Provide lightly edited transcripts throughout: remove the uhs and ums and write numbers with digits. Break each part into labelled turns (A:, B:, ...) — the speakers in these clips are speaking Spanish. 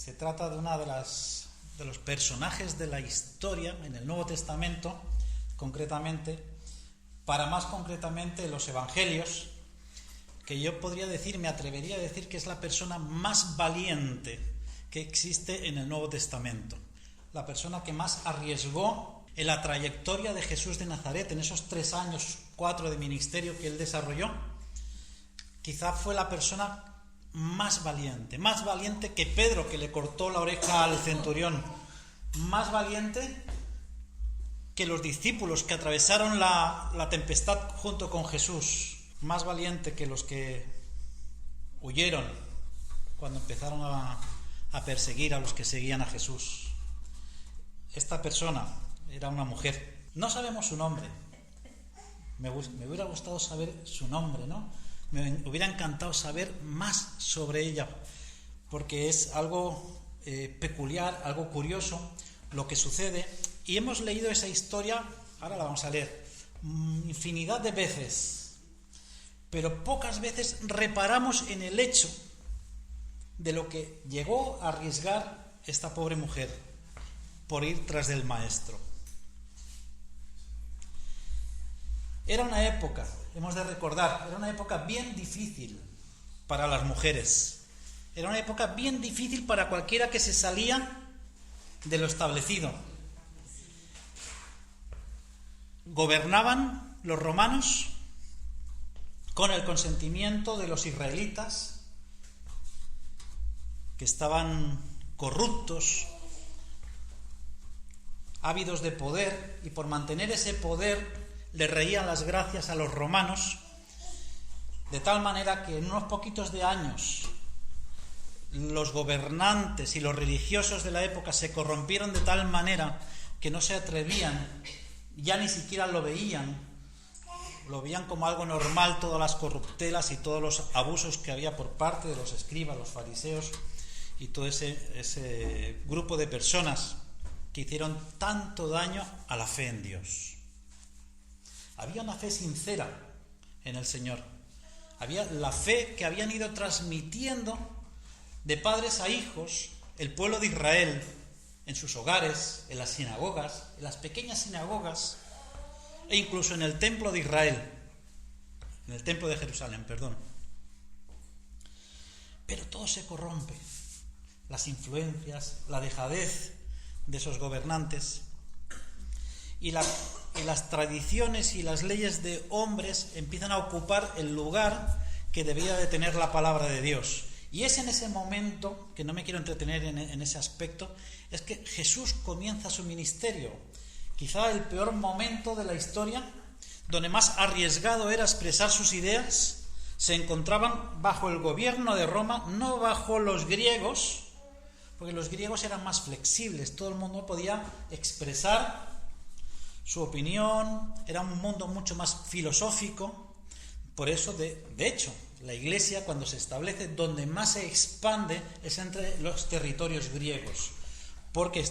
A: Se trata de uno de los personajes de la historia en el Nuevo Testamento, más concretamente los Evangelios, que yo me atrevería a decir que es la persona más valiente que existe en el Nuevo Testamento, la persona que más arriesgó en la trayectoria de Jesús de Nazaret, en esos 3 años, 4 de ministerio que él desarrolló. Quizá fue la persona más valiente que Pedro, que le cortó la oreja al centurión, más valiente que los discípulos que atravesaron la tempestad junto con Jesús, más valiente que los que huyeron cuando empezaron a perseguir a los que seguían a Jesús. Esta persona era una mujer. No sabemos su nombre. Me hubiera gustado saber su nombre, ¿no? Me hubiera encantado saber más sobre ella, porque es algo peculiar, algo curioso lo que sucede. Y hemos leído esa historia, ahora la vamos a leer, infinidad de veces, pero pocas veces reparamos en el hecho de lo que llegó a arriesgar esta pobre mujer por ir tras del maestro. Era una época, hemos de recordar, era una época bien difícil para las mujeres. Era una época bien difícil para cualquiera que se salía de lo establecido. Gobernaban los romanos con el consentimiento de los israelitas, que estaban corruptos, ávidos de poder, y por mantener ese poder le reían las gracias a los romanos, de tal manera que en unos poquitos de años los gobernantes y los religiosos de la época se corrompieron de tal manera que no se atrevían, ya ni siquiera lo veían como algo normal, todas las corruptelas y todos los abusos que había por parte de los escribas, los fariseos y todo ese grupo de personas que hicieron tanto daño a la fe en Dios. Había una fe sincera en el Señor. Había la fe que habían ido transmitiendo de padres a hijos el pueblo de Israel, en sus hogares, en las sinagogas, en las pequeñas sinagogas, e incluso en el templo de Israel, en el templo de Jerusalén, perdón. Pero todo se corrompe. Las influencias, la dejadez de esos gobernantes y las tradiciones y las leyes de hombres empiezan a ocupar el lugar que debía de tener la palabra de Dios. Y es en ese momento, que no me quiero entretener en ese aspecto, es que Jesús comienza su ministerio. Quizá el peor momento de la historia, donde más arriesgado era expresar sus ideas, se encontraban bajo el gobierno de Roma, no bajo los griegos, porque los griegos eran más flexibles, todo el mundo podía expresar su opinión, era un mundo mucho más filosófico. Por eso, de hecho, la Iglesia, cuando se establece, donde más se expande es entre los territorios griegos, porque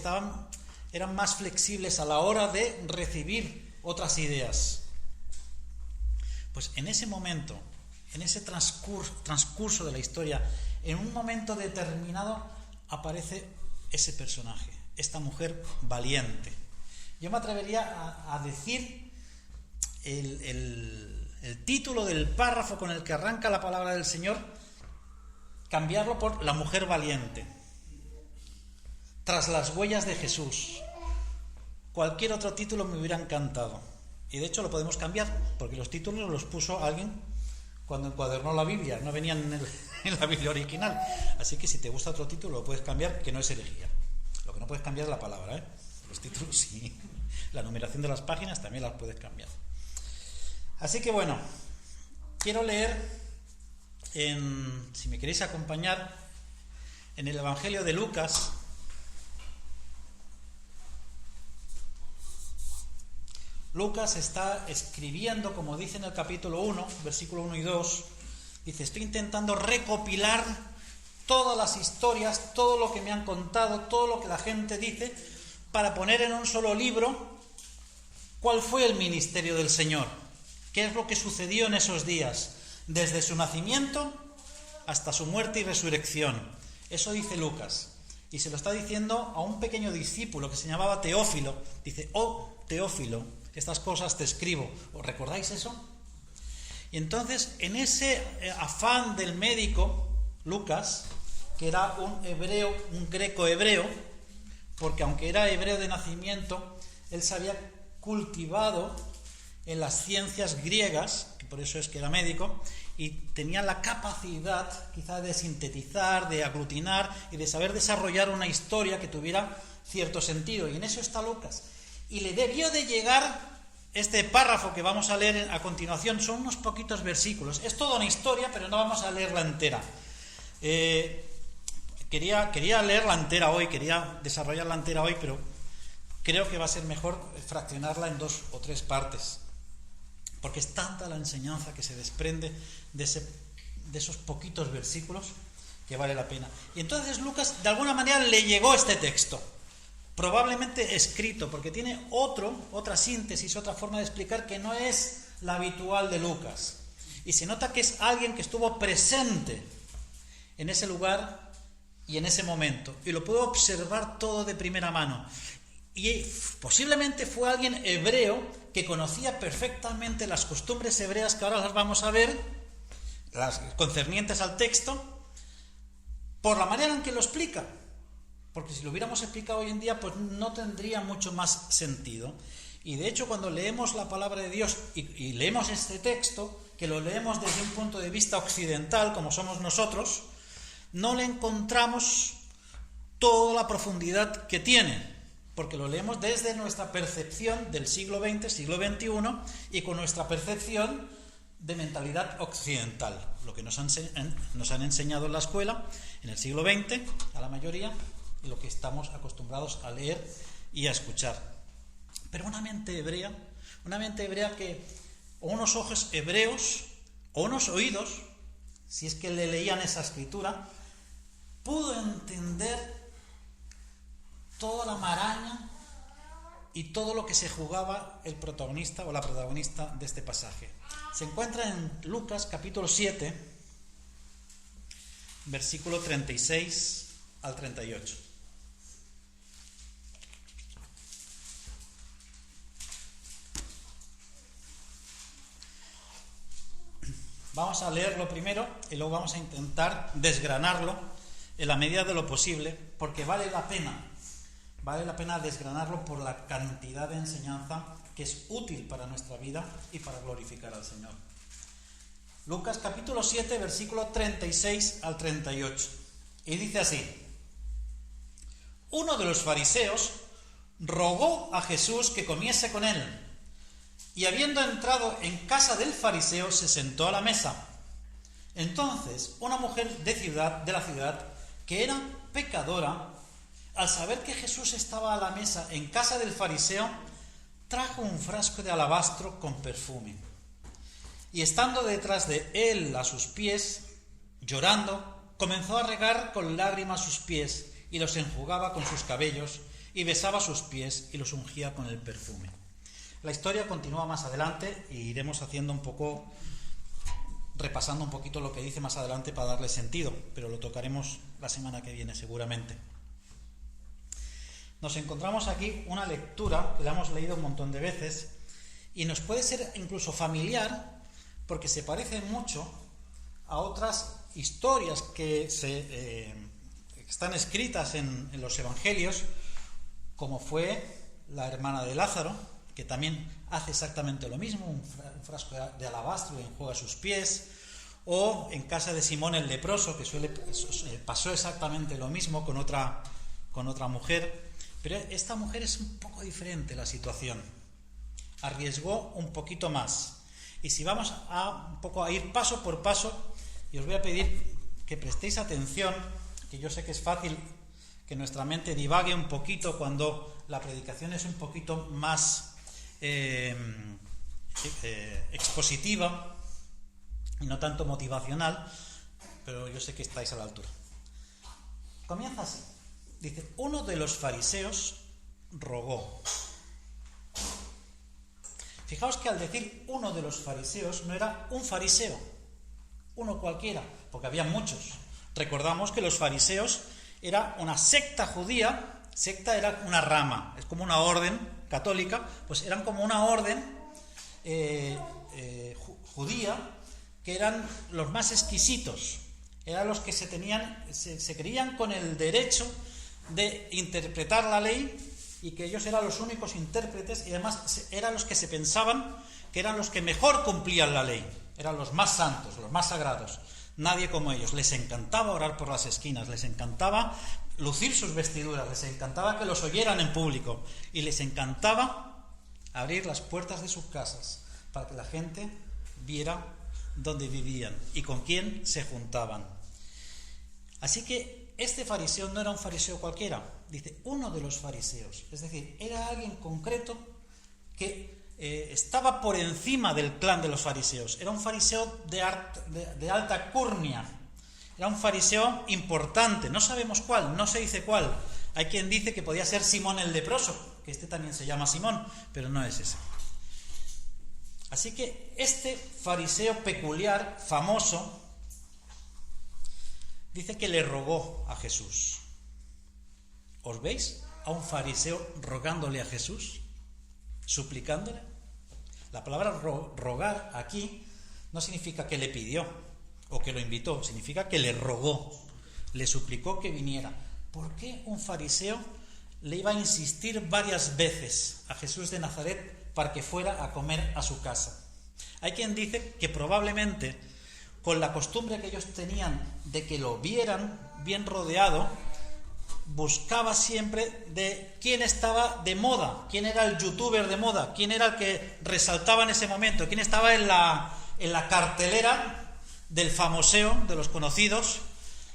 A: eran más flexibles a la hora de recibir otras ideas. Pues en ese momento, en ese transcurso de la historia, en un momento determinado, aparece ese personaje, esta mujer valiente. Yo me atrevería a decir el título del párrafo con el que arranca la palabra del Señor, cambiarlo por la mujer valiente, tras las huellas de Jesús. Cualquier otro título me hubiera encantado, y de hecho lo podemos cambiar, porque los títulos los puso alguien cuando encuadernó la Biblia, no venían en la Biblia original. Así que si te gusta otro título lo puedes cambiar, que no es herejía. Lo que no puedes cambiar es la palabra, los títulos sí. La numeración de las páginas también las puedes cambiar. Así que bueno, quiero leer, si me queréis acompañar, en el Evangelio de Lucas. Lucas está escribiendo, como dice en el capítulo 1, versículo 1 y 2, dice: estoy intentando recopilar todas las historias, todo lo que me han contado, todo lo que la gente dice, para poner en un solo libro cuál fue el ministerio del Señor, qué es lo que sucedió en esos días, desde su nacimiento hasta su muerte y resurrección. Eso dice Lucas. Y se lo está diciendo a un pequeño discípulo que se llamaba Teófilo. Dice, oh Teófilo, estas cosas te escribo. ¿Os recordáis eso? Y entonces, en ese afán del médico, Lucas, que era un hebreo, un greco-hebreo, porque aunque era hebreo de nacimiento, él se había cultivado en las ciencias griegas, que por eso es que era médico, y tenía la capacidad quizá de sintetizar, de aglutinar y de saber desarrollar una historia que tuviera cierto sentido. Y en eso está Lucas. Y le debió de llegar este párrafo que vamos a leer a continuación. Son unos poquitos versículos. Es toda una historia, pero no vamos a leerla entera. Quería leerla entera hoy, quería desarrollarla entera hoy, pero creo que va a ser mejor fraccionarla en 2 o 3 partes. Porque es tanta la enseñanza que se desprende de esos poquitos versículos que vale la pena. Y entonces Lucas, de alguna manera, le llegó este texto, probablemente escrito, porque tiene otra síntesis, otra forma de explicar que no es la habitual de Lucas. Y se nota que es alguien que estuvo presente en ese lugar y en ese momento, y lo pudo observar todo de primera mano. Y posiblemente fue alguien hebreo que conocía perfectamente las costumbres hebreas, que ahora las vamos a ver, las concernientes al texto, por la manera en que lo explica. Porque si lo hubiéramos explicado hoy en día, pues no tendría mucho más sentido. Y de hecho, cuando leemos la palabra de Dios y leemos este texto, que lo leemos desde un punto de vista occidental, como somos nosotros, no le encontramos toda la profundidad que tiene, porque lo leemos desde nuestra percepción del siglo XX, siglo XXI, y con nuestra percepción de mentalidad occidental, lo que nos han enseñado en la escuela en el siglo XX, a la mayoría, y lo que estamos acostumbrados a leer y a escuchar. Pero una mente hebrea que, o unos ojos hebreos, o unos oídos, si es que le leían esa escritura, pudo entender toda la maraña y todo lo que se jugaba el protagonista o la protagonista de este pasaje. Se encuentra en Lucas capítulo 7, versículo 36 al 38. Vamos a leerlo primero y luego vamos a intentar desgranarlo en la medida de lo posible, porque vale la pena desgranarlo por la cantidad de enseñanza que es útil para nuestra vida y para glorificar al Señor. Lucas capítulo 7, versículo 36 al 38. Y dice así: uno de los fariseos rogó a Jesús que comiese con él, y habiendo entrado en casa del fariseo, se sentó a la mesa. Entonces, una mujer de la ciudad, que era pecadora, al saber que Jesús estaba a la mesa en casa del fariseo, trajo un frasco de alabastro con perfume. Y estando detrás de él a sus pies, llorando, comenzó a regar con lágrimas sus pies, y los enjugaba con sus cabellos, y besaba sus pies, y los ungía con el perfume. La historia continúa más adelante, y iremos repasando un poquito lo que dice más adelante para darle sentido, pero lo tocaremos la semana que viene seguramente. Nos encontramos aquí una lectura que la hemos leído un montón de veces y nos puede ser incluso familiar porque se parece mucho a otras historias que están escritas en los evangelios, como fue la hermana de Lázaro, que también hace exactamente lo mismo, un frasco de alabastro y enjuaga sus pies, o en casa de Simón el leproso, que pasó exactamente lo mismo con otra mujer. Pero esta mujer es un poco diferente la situación. Arriesgó un poquito más. Y si vamos un poco a ir paso por paso, y os voy a pedir que prestéis atención, que yo sé que es fácil que nuestra mente divague un poquito cuando la predicación es un poquito más expositiva y no tanto motivacional, pero yo sé que estáis a la altura. Comienza así. Dice, uno de los fariseos rogó. Fijaos que al decir uno de los fariseos no era un fariseo, uno cualquiera, porque había muchos. Recordamos que los fariseos era una secta judía. Secta era una rama, es como una orden católica, pues eran como una orden judía, que eran los más exquisitos, eran los que se creían con el derecho de interpretar la ley, y que ellos eran los únicos intérpretes, y además eran los que se pensaban que eran los que mejor cumplían la ley, eran los más santos, los más sagrados, nadie como ellos. Les encantaba orar por las esquinas, les encantaba lucir sus vestiduras, les encantaba que los oyeran en público, y les encantaba abrir las puertas de sus casas para que la gente viera dónde vivían y con quién se juntaban. Así que este fariseo no era un fariseo cualquiera, dice uno de los fariseos, es decir, era alguien concreto que estaba por encima del clan de los fariseos, era un fariseo de alta curnia, era un fariseo importante, no sabemos cuál, no se dice cuál. Hay quien dice que podía ser Simón el leproso, que este también se llama Simón, pero no es ese. Así que este fariseo peculiar, famoso, dice que le rogó a Jesús. ¿Os veis a un fariseo rogándole a Jesús? ¿Suplicándole? La palabra rogar aquí no significa que le pidió o que lo invitó, significa que le rogó, le suplicó que viniera. ¿Por qué un fariseo le iba a insistir varias veces a Jesús de Nazaret para que fuera a comer a su casa? Hay quien dice que probablemente con la costumbre que ellos tenían de que lo vieran bien rodeado, buscaba siempre de quién estaba de moda, quién era el youtuber de moda, quién era el que resaltaba en ese momento, quién estaba en la cartelera del famoseo, de los conocidos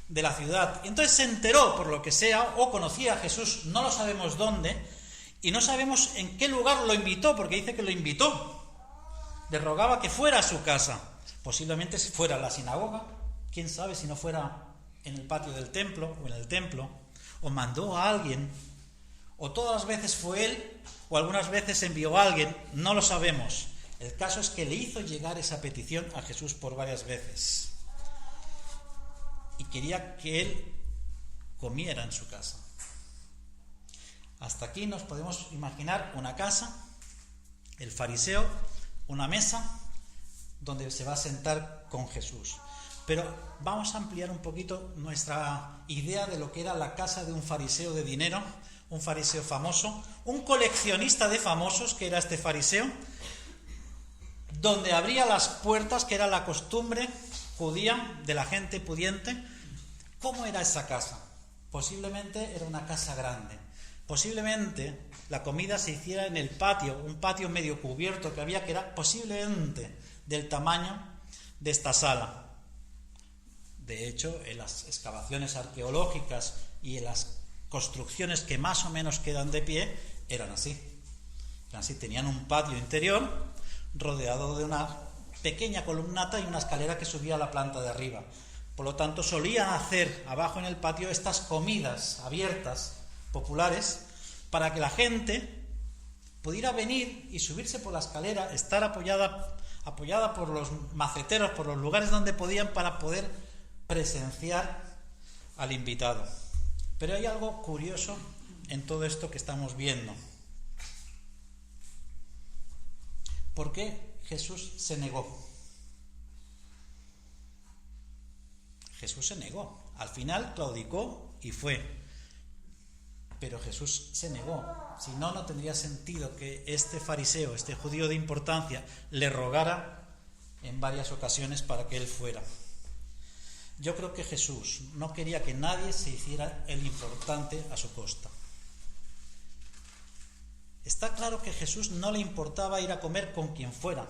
A: de la ciudad. Y entonces se enteró, por lo que sea, o conocía a Jesús, no lo sabemos dónde, y no sabemos en qué lugar lo invitó, porque dice que lo invitó, le rogaba que fuera a su casa, posiblemente si fuera a la sinagoga, quién sabe si no fuera en el patio del templo o en el templo, o mandó a alguien, o todas las veces fue él, o algunas veces envió a alguien, no lo sabemos. El caso es que le hizo llegar esa petición a Jesús por varias veces y quería que él comiera en su casa. Hasta aquí nos podemos imaginar una casa, el fariseo, una mesa donde se va a sentar con Jesús. Pero vamos a ampliar un poquito nuestra idea de lo que era la casa de un fariseo de dinero, un fariseo famoso, un coleccionista de famosos que era este fariseo, donde abría las puertas, que era la costumbre judía de la gente pudiente. ¿Cómo era esa casa? Posiblemente era una casa grande. Posiblemente la comida se hiciera en el patio, un patio medio cubierto que había, que era posiblemente del tamaño de esta sala. De hecho, en las excavaciones arqueológicas y en las construcciones que más o menos quedan de pie, eran así. Tenían un patio interior rodeado de una pequeña columnata y una escalera que subía a la planta de arriba. Por lo tanto, solían hacer abajo en el patio estas comidas abiertas, populares, para que la gente pudiera venir y subirse por la escalera, estar apoyada por los maceteros, por los lugares donde podían, para poder presenciar al invitado. Pero hay algo curioso en todo esto que estamos viendo. ¿Por qué Jesús se negó? Jesús se negó. Al final claudicó y fue. Pero Jesús se negó. Si no, no tendría sentido que este fariseo, este judío de importancia, le rogara en varias ocasiones para que él fuera. Yo creo que Jesús no quería que nadie se hiciera el importante a su costa. Está claro que a Jesús no le importaba ir a comer con quien fuera.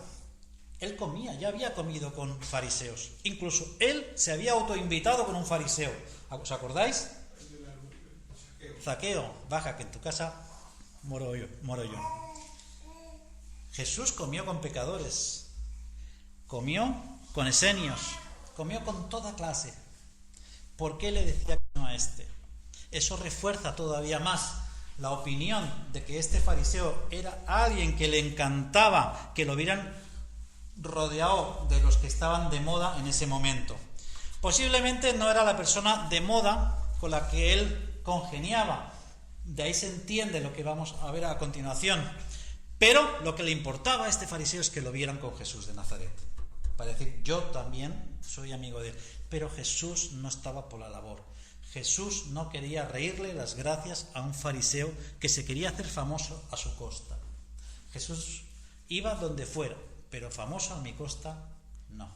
A: Él comía, ya había comido con fariseos. Incluso él se había autoinvitado con un fariseo. ¿Os acordáis? Zaqueo, baja, que en tu casa moro yo. Jesús comió con pecadores, comió con esenios, comió con toda clase. ¿Por qué le decía que no a este? Eso refuerza todavía más la opinión de que este fariseo era alguien que le encantaba que lo vieran rodeado de los que estaban de moda en ese momento. Posiblemente no era la persona de moda con la que él congeniaba. De ahí se entiende lo que vamos a ver a continuación. Pero lo que le importaba a este fariseo es que lo vieran con Jesús de Nazaret, para decir, yo también soy amigo de él. Pero Jesús no estaba por la labor. Jesús no quería reírle las gracias a un fariseo que se quería hacer famoso a su costa. Jesús iba donde fuera, pero famoso a mi costa no.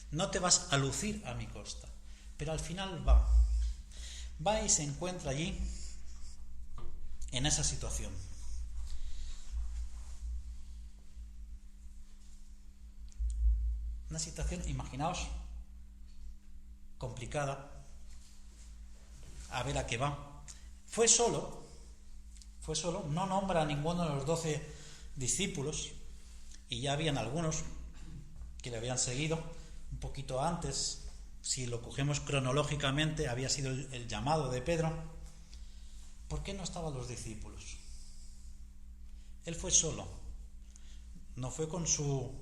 A: No te vas a lucir a mi costa. Pero al final va y se encuentra allí en esa situación. Una situación, imaginaos, complicada. A ver a qué va. Fue solo, no nombra a ninguno de los 12 discípulos, y ya habían algunos que le habían seguido un poquito antes. Si lo cogemos cronológicamente, había sido el llamado de Pedro. ¿Por qué no estaban los discípulos? Él fue solo, no fue con sus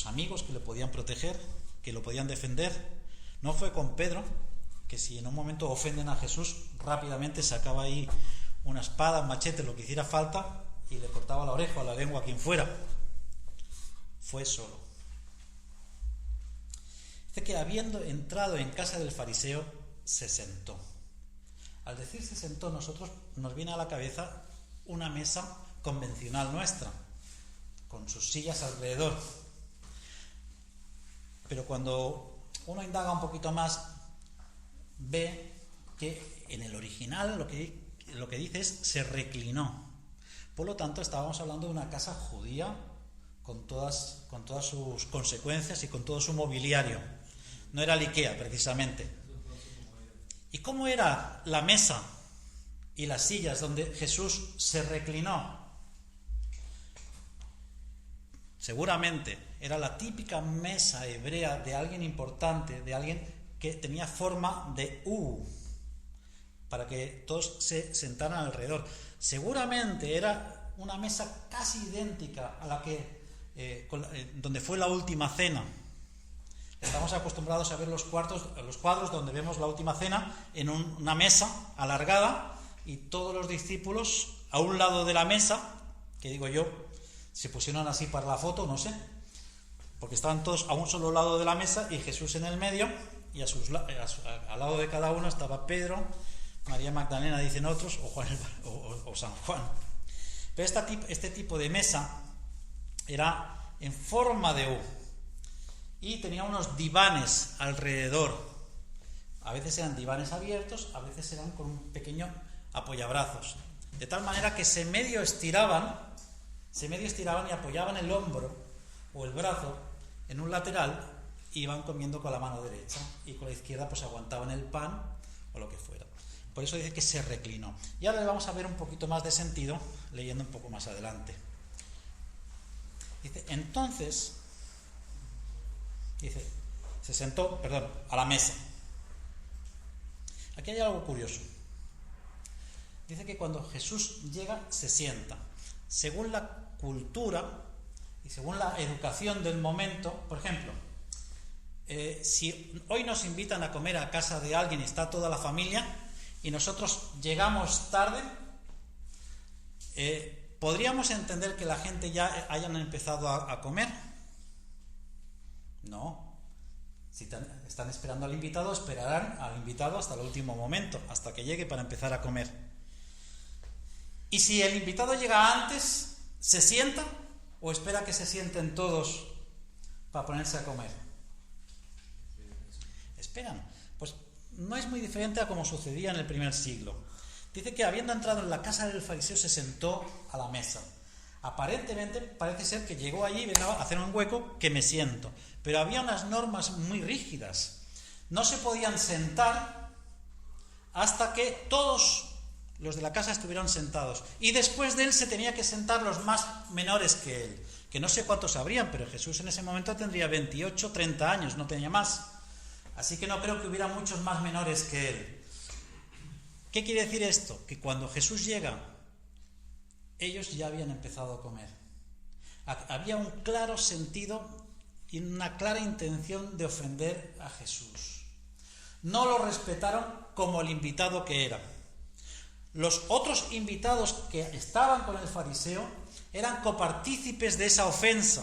A: amigos que le podían proteger, que lo podían defender. No fue con Pedro, que si en un momento ofenden a Jesús, rápidamente sacaba ahí una espada, un machete, lo que hiciera falta, y le cortaba la oreja o la lengua a quien fuera. Fue solo. Dice que habiendo entrado en casa del fariseo, se sentó. Al decir se sentó, nos viene a la cabeza una mesa convencional nuestra, con sus sillas alrededor. Pero cuando uno indaga un poquito más, ve que en el original lo que dice es se reclinó. Por lo tanto, estábamos hablando de una casa judía con todas sus consecuencias y con todo su mobiliario. No era el IKEA, precisamente. ¿Y cómo era la mesa y las sillas donde Jesús se reclinó? Seguramente era la típica mesa hebrea de alguien importante, de alguien que tenía forma de U, para que todos se sentaran alrededor. Seguramente era una mesa casi idéntica a la que donde fue la última cena. Estamos acostumbrados a ver los cuadros donde vemos la última cena en una mesa alargada y todos los discípulos a un lado de la mesa, que digo yo, se pusieron así para la foto, no sé, porque estaban todos a un solo lado de la mesa y Jesús en el medio, y al lado de cada uno estaba Pedro, María Magdalena, dicen otros, o San Juan. Pero este tipo de mesa era en forma de U y tenía unos divanes alrededor. A veces eran divanes abiertos, a veces eran con un pequeño apoyabrazos, de tal manera que se medio estiraban y apoyaban el hombro o el brazo en un lateral y iban comiendo con la mano derecha, y con la izquierda pues aguantaban el pan o lo que fuera. Por eso dice que se reclinó. Y ahora le vamos a ver un poquito más de sentido leyendo un poco más adelante. Dice, entonces, se sentó, a la mesa. Aquí hay algo curioso. Dice que cuando Jesús llega, se sienta. Según la cultura y según la educación del momento, por ejemplo, si hoy nos invitan a comer a casa de alguien y está toda la familia y nosotros llegamos tarde, ¿podríamos entender que la gente ya hayan empezado a comer? No. Si están esperando al invitado, esperarán al invitado hasta el último momento, hasta que llegue para empezar a comer. Y si el invitado llega antes, ¿se sienta o espera que se sienten todos para ponerse a comer? Esperan. Pues no es muy diferente a como sucedía en el primer siglo. Dice que habiendo entrado en la casa del fariseo se sentó a la mesa. Aparentemente parece ser que llegó allí y venía a hacer un hueco, que me siento. Pero había unas normas muy rígidas. No se podían sentar hasta que todos los de la casa estuvieran sentados. Y después de él se tenía que sentar los más menores que él. Que no sé cuántos habrían, pero Jesús en ese momento tendría 28, 30 años, no tenía más. Así que no creo que hubiera muchos más menores que él. ¿Qué quiere decir esto? Que cuando Jesús llega, ellos ya habían empezado a comer. Había un claro sentido y una clara intención de ofender a Jesús. No lo respetaron como el invitado que era. Los otros invitados que estaban con el fariseo eran copartícipes de esa ofensa.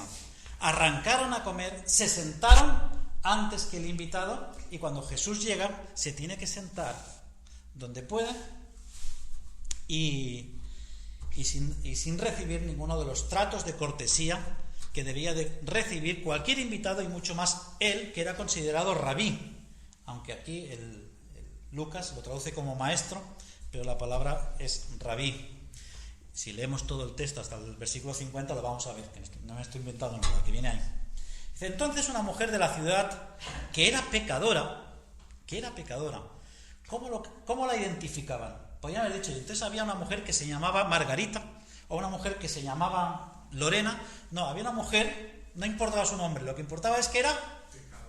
A: Arrancaron a comer, se sentaron antes que el invitado, y cuando Jesús llega se tiene que sentar donde pueda y sin recibir ninguno de los tratos de cortesía que debía de recibir cualquier invitado, y mucho más él, que era considerado rabí, aunque aquí el Lucas lo traduce como maestro, pero la palabra es rabí. Si leemos todo el texto hasta el versículo 50 lo vamos a ver, que no me estoy inventando nada, que viene ahí. Dice: entonces una mujer de la ciudad que era pecadora, ¿cómo la identificaban? Podrían haber dicho, entonces había una mujer que se llamaba Margarita, o una mujer que se llamaba Lorena. No, había una mujer, no importaba su nombre, lo que importaba es que era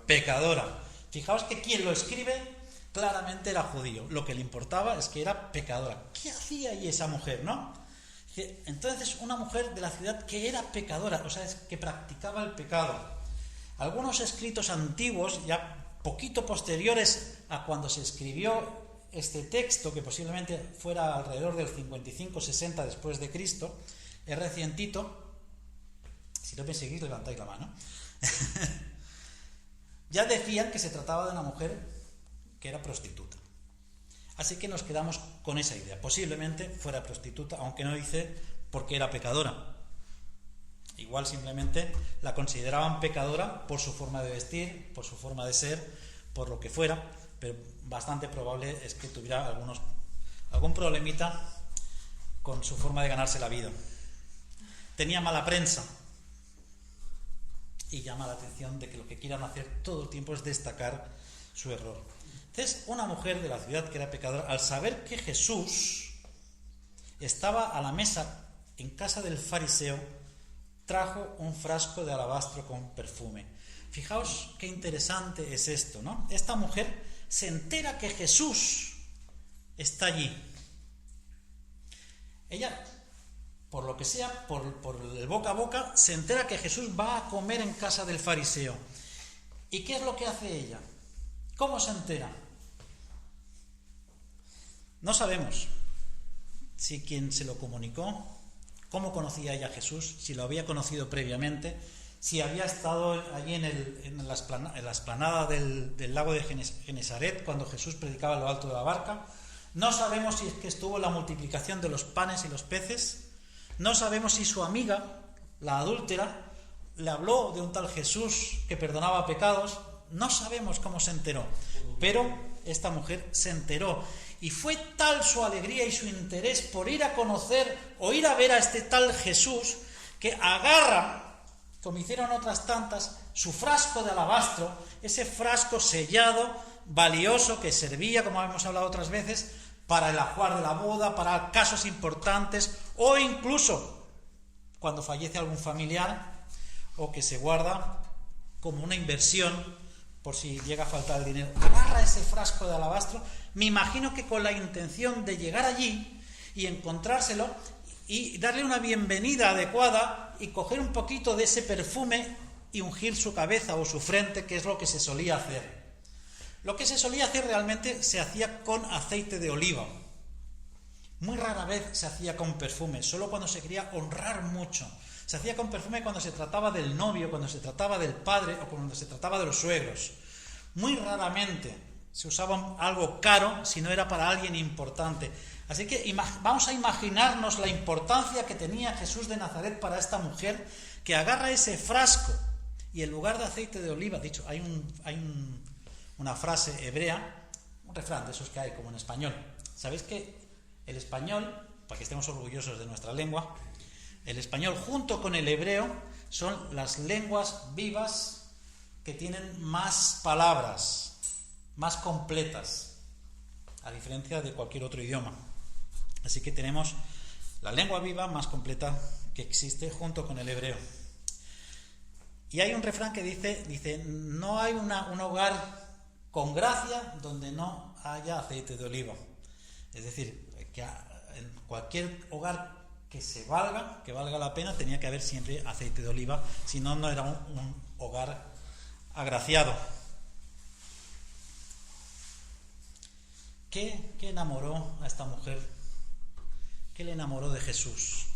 A: pecadora. Fijaos que quien lo escribe claramente era judío, lo que le importaba es que era pecadora. ¿Qué hacía ahí esa mujer, no? Entonces, una mujer de la ciudad que era pecadora, o sea, es que practicaba el pecado. Algunos escritos antiguos, ya poquito posteriores a cuando se escribió este texto, que posiblemente fuera alrededor del 55-60 después de Cristo, es recientito, si no me seguís levantáis la mano, ya decían que se trataba de una mujer que era prostituta. Así que nos quedamos con esa idea. Posiblemente fuera prostituta, aunque no dice por qué era pecadora. Igual simplemente la consideraban pecadora por su forma de vestir, por su forma de ser, por lo que fuera, pero bastante probable es que tuviera algún problemita con su forma de ganarse la vida. Tenía mala prensa, y llama la atención de que lo que quieran hacer todo el tiempo es destacar su error. Entonces, una mujer de la ciudad que era pecadora, al saber que Jesús estaba a la mesa en casa del fariseo, trajo un frasco de alabastro con perfume. Fijaos qué interesante es esto, ¿no? Esta mujer se entera que Jesús está allí. Ella, por lo que sea, por el boca a boca, se entera que Jesús va a comer en casa del fariseo. ¿Y qué es lo que hace ella? ¿Cómo se entera? No sabemos si quien se lo comunicó, cómo conocía ella a Jesús, si lo había conocido previamente, si había estado allí en la explanada del lago de Genesaret cuando Jesús predicaba en lo alto de la barca. No sabemos si es que estuvo en la multiplicación de los panes y los peces. No sabemos si su amiga, la adúltera, le habló de un tal Jesús que perdonaba pecados. No sabemos cómo se enteró, pero esta mujer se enteró, y fue tal su alegría y su interés por ir a conocer o ir a ver a este tal Jesús, que agarra, como hicieron otras tantas, su frasco de alabastro, ese frasco sellado, valioso, que servía, como hemos hablado otras veces, para el ajuar de la boda, para casos importantes, o incluso cuando fallece algún familiar, o que se guarda como una inversión por si llega a faltar el dinero. Agarra ese frasco de alabastro, me imagino que con la intención de llegar allí y encontrárselo y darle una bienvenida adecuada y coger un poquito de ese perfume y ungir su cabeza o su frente, que es lo que se solía hacer. Lo que se solía hacer realmente se hacía con aceite de oliva. Muy rara vez se hacía con perfume, solo cuando se quería honrar mucho. Se hacía con perfume cuando se trataba del novio, cuando se trataba del padre o cuando se trataba de los suegros. Muy raramente se usaba algo caro si no era para alguien importante. Así que vamos a imaginarnos la importancia que tenía Jesús de Nazaret para esta mujer, que agarra ese frasco y en lugar de aceite de oliva, dicho, hay una frase hebrea, un refrán de esos que hay como en español. ¿Sabéis que el español, para que estemos orgullosos de nuestra lengua, el español junto con el hebreo son las lenguas vivas que tienen más palabras, más completas, a diferencia de cualquier otro idioma? Así que tenemos la lengua viva más completa que existe junto con el hebreo. Y hay un refrán que dice no hay un hogar con gracia donde no haya aceite de oliva. Es decir, que en cualquier hogar que valga la pena, tenía que haber siempre aceite de oliva, si no, no era un hogar agraciado. ¿Qué enamoró a esta mujer? ¿Qué le enamoró de Jesús?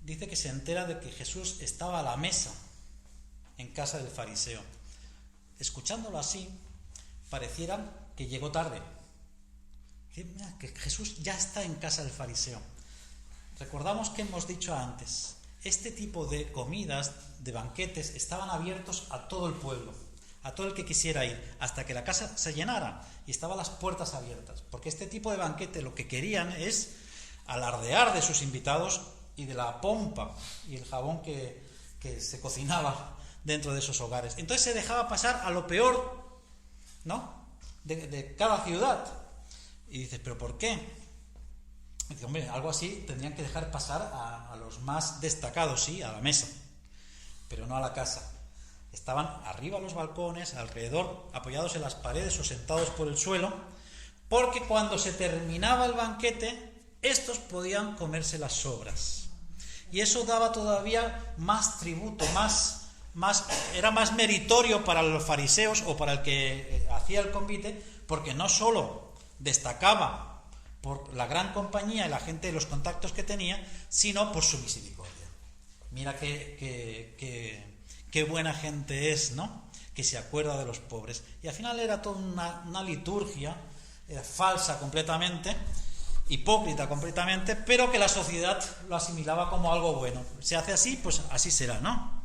A: Dice que se entera de que Jesús estaba a la mesa en casa del fariseo. Escuchándolo así, pareciera que llegó tarde. Mira, que Jesús ya está en casa del fariseo. Recordamos que hemos dicho antes, este tipo de comidas, de banquetes, estaban abiertos a todo el pueblo, a todo el que quisiera ir, hasta que la casa se llenara y estaban las puertas abiertas, porque este tipo de banquete lo que querían es alardear de sus invitados y de la pompa y el jabón que se cocinaba dentro de esos hogares. Entonces se dejaba pasar a lo peor, ¿no?, de cada ciudad. Y dices, ¿pero por qué? Y dice, hombre, algo así tendrían que dejar pasar a los más destacados, sí, a la mesa, pero no a la casa. Estaban arriba los balcones, alrededor, apoyados en las paredes o sentados por el suelo, porque cuando se terminaba el banquete, estos podían comerse las sobras. Y eso daba todavía más tributo, era más meritorio para los fariseos o para el que hacía el convite, porque no solo destacaba por la gran compañía y la gente, los contactos que tenía, sino por su misericordia. Mira qué buena gente es, ¿no?, que se acuerda de los pobres. Y al final era toda una liturgia, era falsa completamente, hipócrita completamente, pero que la sociedad lo asimilaba como algo bueno. Se hace así, pues así será, ¿no?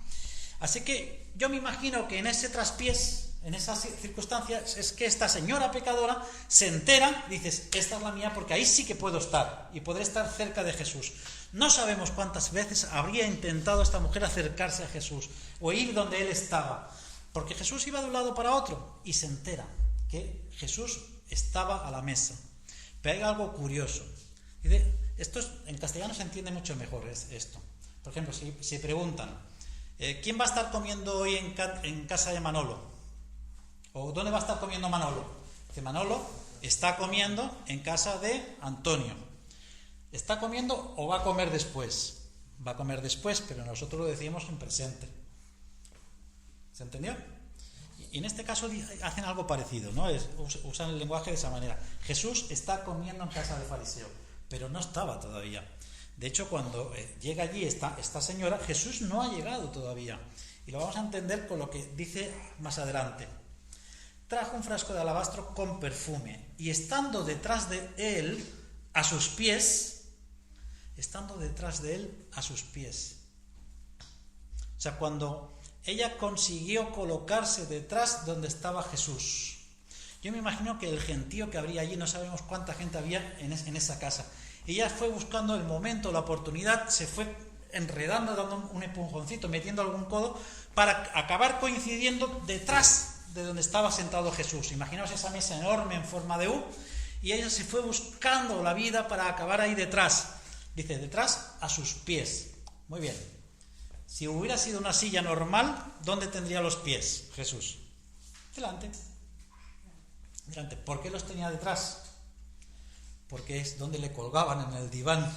A: Así que yo me imagino que en ese traspiés, en esas circunstancias, es que esta señora pecadora se entera, dices, esta es la mía, porque ahí sí que puedo estar y podré estar cerca de Jesús. No sabemos cuántas veces habría intentado esta mujer acercarse a Jesús o ir donde él estaba, porque Jesús iba de un lado para otro y se entera que Jesús estaba a la mesa. Pero hay algo curioso. Dice, en castellano se entiende mucho mejor esto. Por ejemplo, si preguntan, ¿quién va a estar comiendo hoy en casa de Manolo? ¿O dónde va a estar comiendo Manolo? Que Manolo está comiendo en casa de Antonio. ¿Está comiendo o va a comer después? Va a comer después, pero nosotros lo decimos en presente. ¿Se entendió? Y en este caso hacen algo parecido, ¿no? Usan el lenguaje de esa manera. Jesús está comiendo en casa del fariseo, pero no estaba todavía. De hecho, cuando llega allí esta señora, Jesús no ha llegado todavía. Y lo vamos a entender con lo que dice más adelante. Trajo un frasco de alabastro con perfume, y estando detrás de él, a sus pies, o sea, cuando ella consiguió colocarse detrás donde estaba Jesús. Yo me imagino que el gentío que habría allí, no sabemos cuánta gente había en esa casa. Ella fue buscando el momento, la oportunidad, se fue enredando, dando un empujoncito, metiendo algún codo, para acabar coincidiendo detrás de donde estaba sentado Jesús. Imaginaos esa mesa enorme en forma de U, y ella se fue buscando la vida para acabar ahí detrás. Dice, detrás a sus pies. Muy bien. Si hubiera sido una silla normal, ¿dónde tendría los pies Jesús? Delante. ¿Por qué los tenía detrás? Porque es donde le colgaban, en el diván.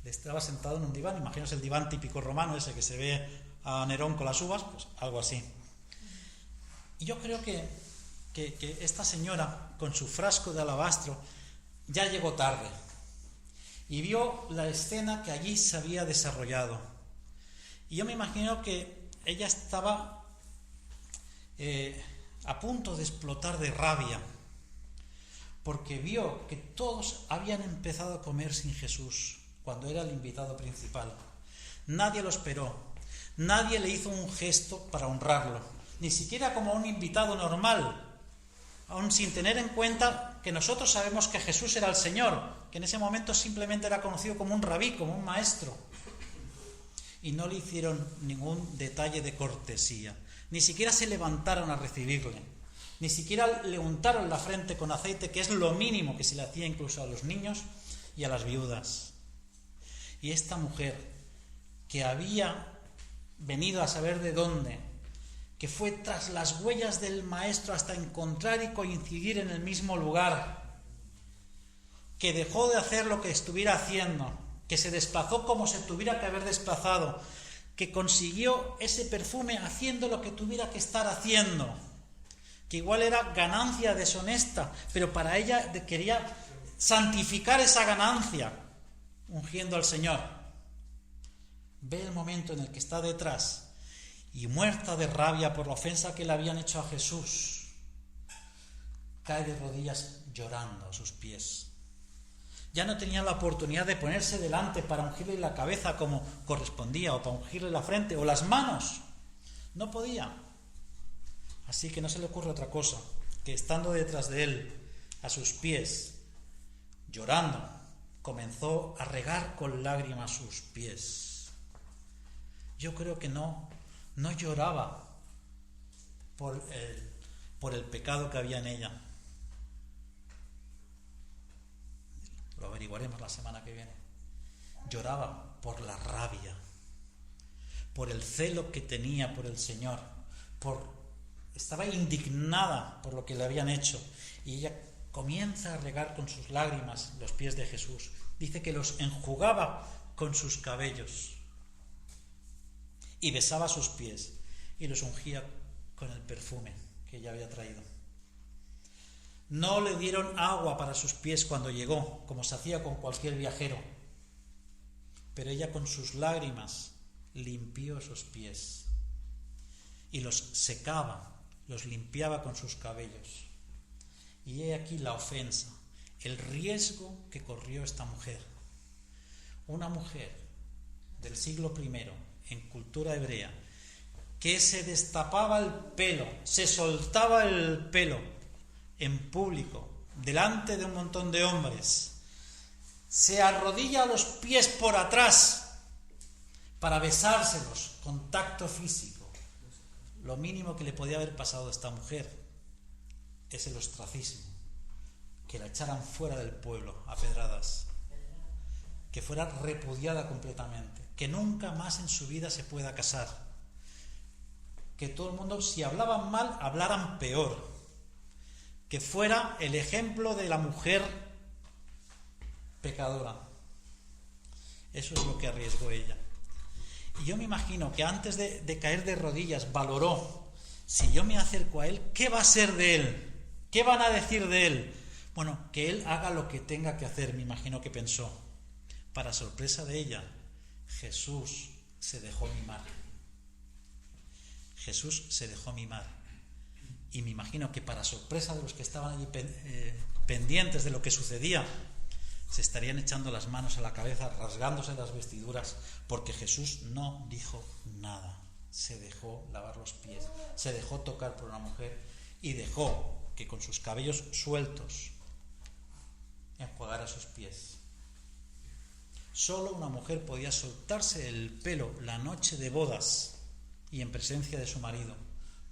A: Le estaba sentado en un diván. Imaginaos el diván típico romano, ese que se ve a Nerón con las uvas, pues algo así. Y yo creo que esta señora, con su frasco de alabastro, ya llegó tarde y vio la escena que allí se había desarrollado. Y yo me imagino que ella estaba a punto de explotar de rabia, porque vio que todos habían empezado a comer sin Jesús, cuando era el invitado principal. Nadie lo esperó, nadie le hizo un gesto para honrarlo, ni siquiera como un invitado normal, aun sin tener en cuenta que nosotros sabemos que Jesús era el Señor, que en ese momento simplemente era conocido como un rabí, como un maestro. Y no le hicieron ningún detalle de cortesía, ni siquiera se levantaron a recibirle, ni siquiera le untaron la frente con aceite, que es lo mínimo que se le hacía incluso a los niños y a las viudas. Y esta mujer, que había venido a saber de dónde, que fue tras las huellas del maestro hasta encontrar y coincidir en el mismo lugar, que dejó de hacer lo que estuviera haciendo, que se desplazó como se tuviera que haber desplazado, que consiguió ese perfume haciendo lo que tuviera que estar haciendo, que igual era ganancia deshonesta, pero para ella quería santificar esa ganancia, ungiendo al Señor. Ve el momento en el que está detrás y, muerta de rabia por la ofensa que le habían hecho a Jesús, cae de rodillas llorando a sus pies. Ya no tenía la oportunidad de ponerse delante para ungirle la cabeza como correspondía, o para ungirle la frente o las manos. No podía. Así que no se le ocurre otra cosa que, estando detrás de él, a sus pies, llorando, comenzó a regar con lágrimas sus pies. Yo creo que no lloraba por el pecado que había en ella. Lo averiguaremos la semana que viene. Lloraba por la rabia, por el celo que tenía por el Señor, estaba indignada por lo que le habían hecho, y ella comienza a regar con sus lágrimas los pies de Jesús. Dice que los enjugaba con sus cabellos y besaba sus pies y los ungía con el perfume que ella había traído. No le dieron agua para sus pies cuando llegó, como se hacía con cualquier viajero, pero ella con sus lágrimas limpió esos pies y los secaba, los limpiaba con sus cabellos. Y he aquí la ofensa, el riesgo que corrió esta mujer. Una mujer del siglo I, en cultura hebrea, que se destapaba el pelo, se soltaba el pelo en público, delante de un montón de hombres, se arrodilla a los pies por atrás para besárselos, contacto físico. Lo mínimo que le podía haber pasado a esta mujer es el ostracismo, que la echaran fuera del pueblo a pedradas, que fuera repudiada completamente, que nunca más en su vida se pueda casar, que todo el mundo, si hablaban mal, hablaran peor, que fuera el ejemplo de la mujer pecadora. Eso es lo que arriesgó ella. Y yo me imagino que antes de caer de rodillas valoró: si yo me acerco a él, ¿qué va a ser de él? ¿Qué van a decir de él? Bueno, que él haga lo que tenga que hacer, me imagino que pensó. Para sorpresa de ella, Jesús se dejó mimar. Jesús se dejó mimar. Y me imagino que, para sorpresa de los que estaban allí pendientes de lo que sucedía, se estarían echando las manos a la cabeza, rasgándose las vestiduras, porque Jesús no dijo nada. Se dejó lavar los pies, se dejó tocar por una mujer y dejó que con sus cabellos sueltos enjuagara sus pies. Solo una mujer podía soltarse el pelo la noche de bodas y en presencia de su marido,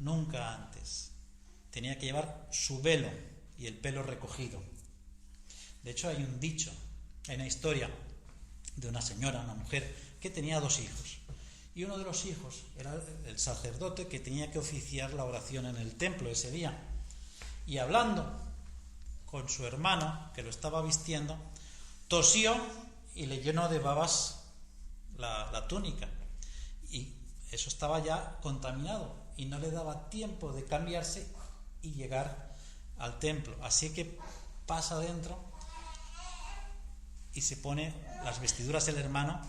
A: nunca antes. Tenía que llevar su velo y el pelo recogido. De hecho, hay un dicho, hay una historia de una señora, una mujer, que tenía 2 hijos. Y uno de los hijos era el sacerdote que tenía que oficiar la oración en el templo ese día. Y hablando con su hermano, que lo estaba vistiendo, tosió y le llenó de babas la túnica. Y eso estaba ya contaminado y no le daba tiempo de cambiarse y llegar al templo. Así que pasa adentro y se pone las vestiduras del hermano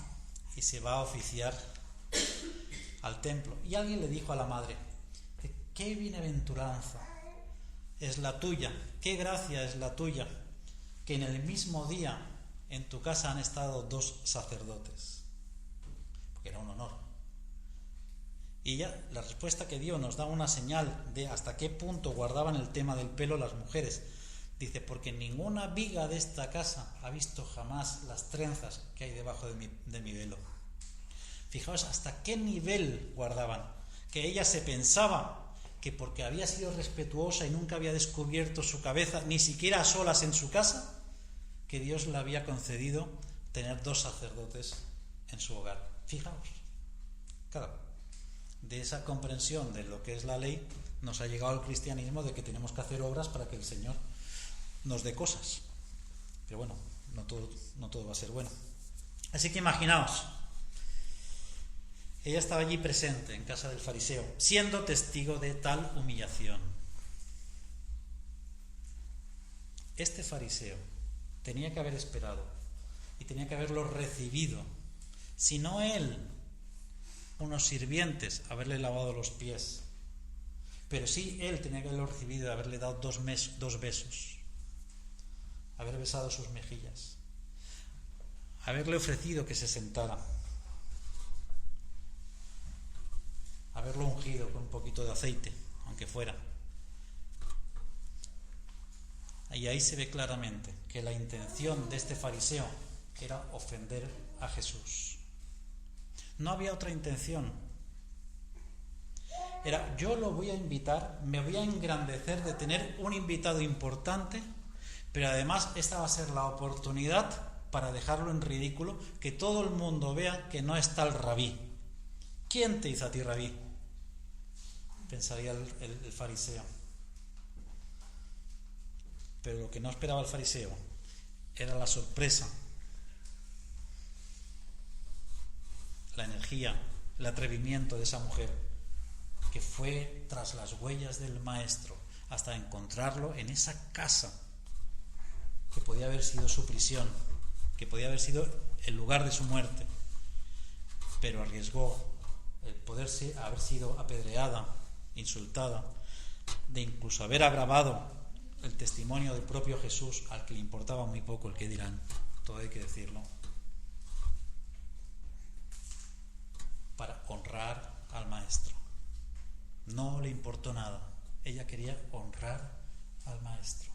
A: y se va a oficiar al templo. Y alguien le dijo a la madre: qué bienaventuranza es la tuya, qué gracia es la tuya, que en el mismo día en tu casa han estado 2 sacerdotes, porque era un honor. Y ya la respuesta que dio nos da una señal de hasta qué punto guardaban el tema del pelo las mujeres. Dice: porque ninguna viga de esta casa ha visto jamás las trenzas que hay debajo de mi velo. Fijaos hasta qué nivel guardaban, que ella se pensaba que porque había sido respetuosa y nunca había descubierto su cabeza, ni siquiera a solas en su casa, que Dios le había concedido tener 2 sacerdotes en su hogar. Fijaos, claro, de esa comprensión de lo que es la ley nos ha llegado el cristianismo, de que tenemos que hacer obras para que el Señor nos dé cosas. Pero bueno, no todo va a ser bueno. Así que imaginaos, ella estaba allí presente en casa del fariseo, siendo testigo de tal humillación. Este fariseo tenía que haber esperado y tenía que haberlo recibido, si no él, unos sirvientes, haberle lavado los pies, pero sí él tenía que haberlo recibido y haberle dado dos besos, haber besado sus mejillas, haberle ofrecido que se sentara, haberlo ungido con un poquito de aceite, aunque fuera. Y ahí se ve claramente que la intención de este fariseo era ofender a Jesús. No había otra intención. Era: yo lo voy a invitar, me voy a engrandecer de tener un invitado importante, pero además esta va a ser la oportunidad para dejarlo en ridículo, que todo el mundo vea que no está el rabí. ¿Quién te hizo a ti rabí?, pensaría el fariseo. Pero lo que no esperaba el fariseo era la sorpresa, la energía, el atrevimiento de esa mujer, que fue tras las huellas del maestro hasta encontrarlo en esa casa que podía haber sido su prisión, que podía haber sido el lugar de su muerte, pero arriesgó el poderse haber sido apedreada, insultada, de incluso haber agravado el testimonio del propio Jesús, al que le importaba muy poco el que dirán, todo hay que decirlo, para honrar al maestro. No le importó nada, ella quería honrar al maestro.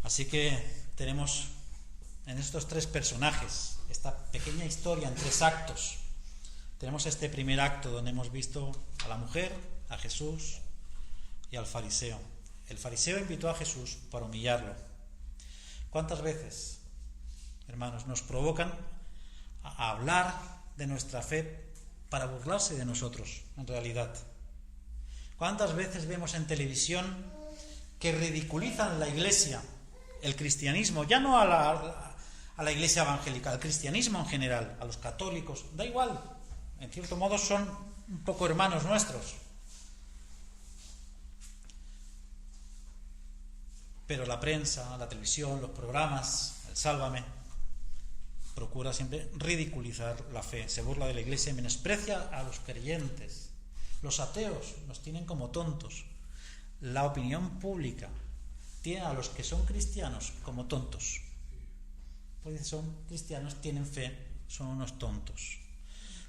A: Así que tenemos en estos tres personajes, esta pequeña historia en 3 actos. Tenemos este primer acto donde hemos visto a la mujer, a Jesús y al fariseo. El fariseo invitó a Jesús para humillarlo. ¿Cuántas veces, hermanos, nos provocan a hablar de nuestra fe para burlarse de nosotros, en realidad? ¿Cuántas veces vemos en televisión que ridiculizan la iglesia, el cristianismo, ya no a la iglesia evangélica, al cristianismo en general, a los católicos, da igual, en cierto modo son un poco hermanos nuestros? Pero la prensa, la televisión, los programas, el Sálvame, procura siempre ridiculizar la fe, se burla de la iglesia y menosprecia a los creyentes. Los ateos nos tienen como tontos. La opinión pública tiene a los que son cristianos como tontos. Pues son cristianos, tienen fe, son unos tontos,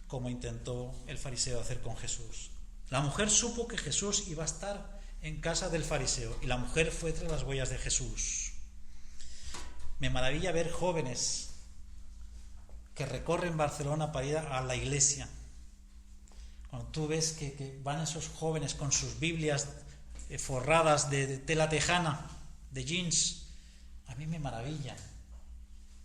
A: como intentó el fariseo hacer con Jesús. La mujer supo que Jesús iba a estar en casa del fariseo y la mujer fue tras las huellas de Jesús. Me maravilla ver jóvenes que recorren Barcelona para ir a la iglesia. Cuando tú ves que van esos jóvenes con sus Biblias forradas de tela tejana, de jeans, a mí me maravilla,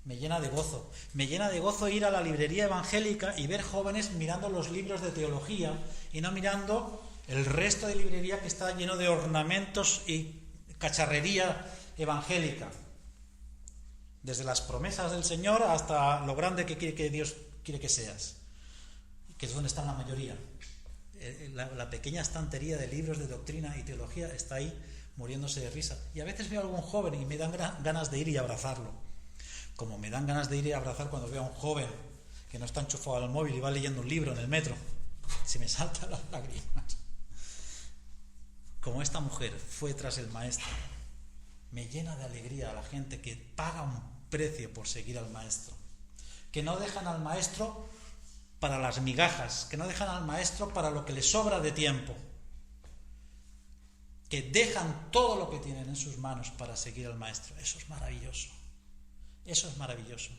A: me llena de gozo. Me llena de gozo ir a la librería evangélica y ver jóvenes mirando los libros de teología y no mirando el resto de librería que está lleno de ornamentos y cacharrería evangélica, desde las promesas del Señor hasta lo grande que Dios quiere que seas, que es donde están la mayoría. La pequeña estantería de libros de doctrina y teología está ahí muriéndose de risa. Y a veces veo a algún joven y me dan ganas de ir y abrazarlo, como me dan ganas de ir y abrazar cuando veo a un joven que no está enchufado al móvil y va leyendo un libro en el metro. Se me saltan las lágrimas. Como esta mujer fue tras el maestro, me llena de alegría a la gente que paga un precio por seguir al maestro, que no dejan al maestro para las migajas, que no dejan al maestro para lo que les sobra de tiempo, que dejan todo lo que tienen en sus manos para seguir al maestro. Eso es maravilloso,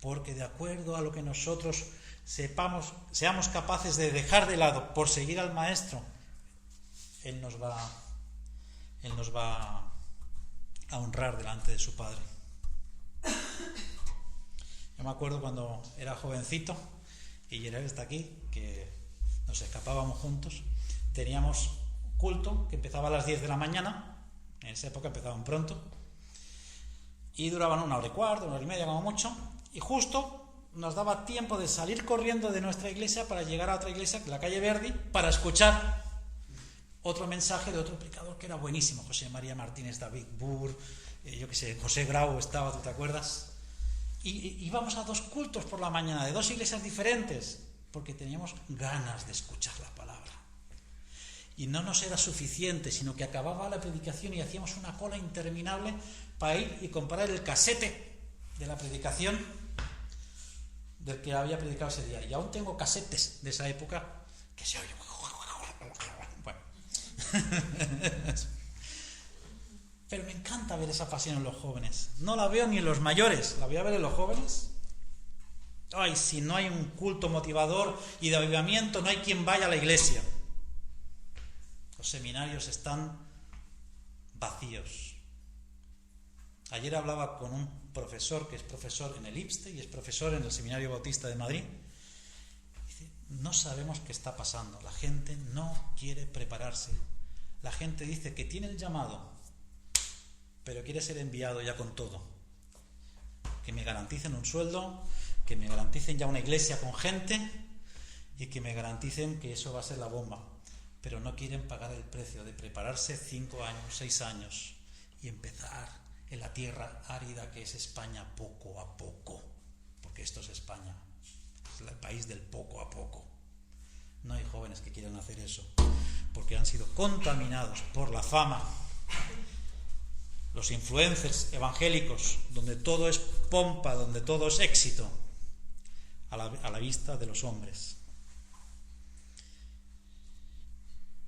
A: porque de acuerdo a lo que nosotros seamos capaces de dejar de lado por seguir al maestro, Él nos va a honrar delante de su Padre. Yo me acuerdo cuando era jovencito, y Gerard está aquí, que nos escapábamos juntos, teníamos culto que empezaba a las 10 de la mañana, en esa época empezaban pronto, y duraban 1 hora y cuarto, 1 hora y media como mucho, y justo nos daba tiempo de salir corriendo de nuestra iglesia para llegar a otra iglesia, la calle Verdi, para escuchar otro mensaje de otro predicador que era buenísimo, José María Martínez, David Burr, José Grau estaba, ¿tú te acuerdas? Y íbamos a 2 cultos por la mañana, de 2 iglesias diferentes, porque teníamos ganas de escuchar la palabra. Y no nos era suficiente, sino que acababa la predicación y hacíamos una cola interminable para ir y comprar el casete de la predicación del que había predicado ese día. Y aún tengo casetes de esa época que se oyen. Bueno. Pero me encanta ver esa pasión en los jóvenes. No la veo ni en los mayores, la voy a ver en los jóvenes. Ay, si no hay un culto motivador y de avivamiento, no hay quien vaya a la iglesia. Los seminarios están vacíos. Ayer hablaba con un profesor que es profesor en el IPSTE y es profesor en el Seminario Bautista de Madrid. Dice, no sabemos qué está pasando. La gente no quiere prepararse. La gente dice que tiene el llamado, pero quiere ser enviado ya con todo. Que me garanticen un sueldo, que me garanticen ya una iglesia con gente y que me garanticen que eso va a ser la bomba. Pero no quieren pagar el precio de prepararse 5 años, 6 años y empezar en la tierra árida que es España poco a poco, porque esto es España, es el país del poco a poco. No hay jóvenes que quieran hacer eso, porque han sido contaminados por la fama, los influencers evangélicos, donde todo es pompa, donde todo es éxito, a la vista de los hombres.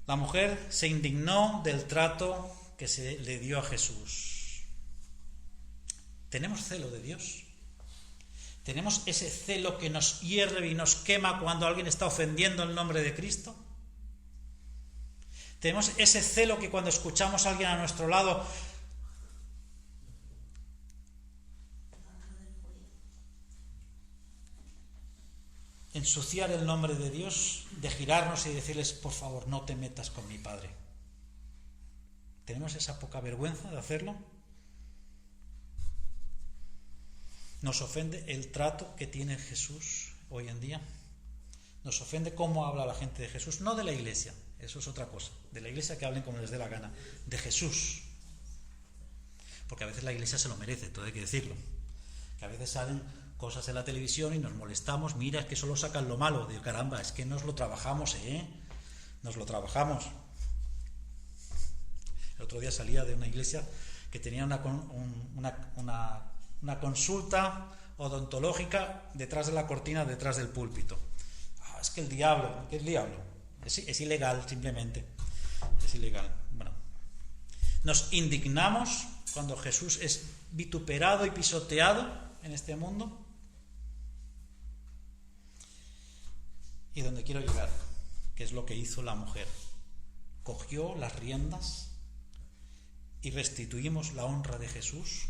A: La mujer se indignó del trato que se le dio a Jesús. ¿Tenemos celo de Dios? ¿Tenemos ese celo que nos hierve y nos quema cuando alguien está ofendiendo el nombre de Cristo? ¿Tenemos ese celo que cuando escuchamos a alguien a nuestro lado ensuciar el nombre de Dios, de girarnos y decirles, por favor, no te metas con mi Padre? ¿Tenemos esa poca vergüenza de hacerlo? ¿Nos ofende el trato que tiene Jesús hoy en día? ¿Nos ofende cómo habla la gente de Jesús? No de la iglesia, eso es otra cosa. De la iglesia que hablen como les dé la gana. De Jesús. Porque a veces la iglesia se lo merece, todo hay que decirlo. Que a veces salen cosas en la televisión y nos molestamos, mira, es que solo sacan lo malo. Digo, caramba, es que nos lo trabajamos, nos lo trabajamos. El otro día salía de una iglesia que tenía una consulta odontológica detrás de la cortina, detrás del púlpito. Es que el diablo, ¿qué es el diablo? Es ilegal, simplemente. Es ilegal. Bueno, nos indignamos cuando Jesús es vituperado y pisoteado en este mundo. Y donde quiero llegar, que es lo que hizo la mujer. Cogió las riendas y restituimos la honra de Jesús.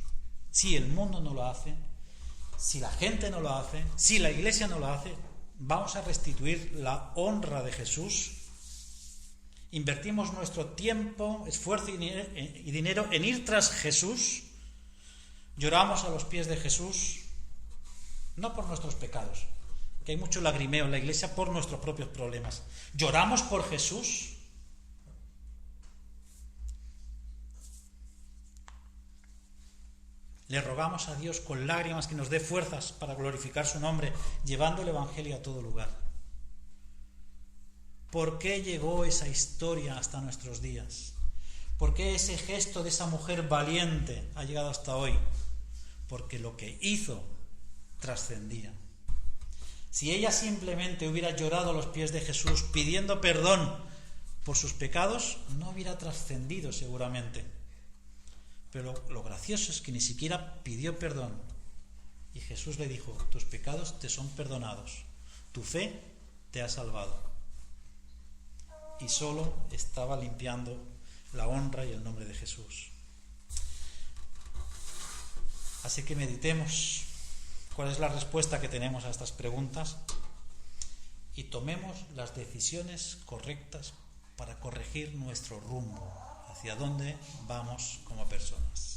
A: Si el mundo no lo hace, si la gente no lo hace, si la iglesia no lo hace, vamos a restituir la honra de Jesús. Invertimos nuestro tiempo, esfuerzo y dinero en ir tras Jesús. Lloramos a los pies de Jesús, no por nuestros pecados, que hay mucho lagrimeo en la iglesia por nuestros propios problemas. Lloramos por Jesús. Le rogamos a Dios con lágrimas que nos dé fuerzas para glorificar su nombre, llevando el Evangelio a todo lugar. ¿Por qué llegó esa historia hasta nuestros días? ¿Por qué ese gesto de esa mujer valiente ha llegado hasta hoy? Porque lo que hizo trascendía. Si ella simplemente hubiera llorado a los pies de Jesús pidiendo perdón por sus pecados, no hubiera trascendido seguramente. Pero lo gracioso es que ni siquiera pidió perdón. Y Jesús le dijo, tus pecados te son perdonados, tu fe te ha salvado. Y solo estaba limpiando la honra y el nombre de Jesús. Así que meditemos cuál es la respuesta que tenemos a estas preguntas y tomemos las decisiones correctas para corregir nuestro rumbo, hacia dónde vamos como personas.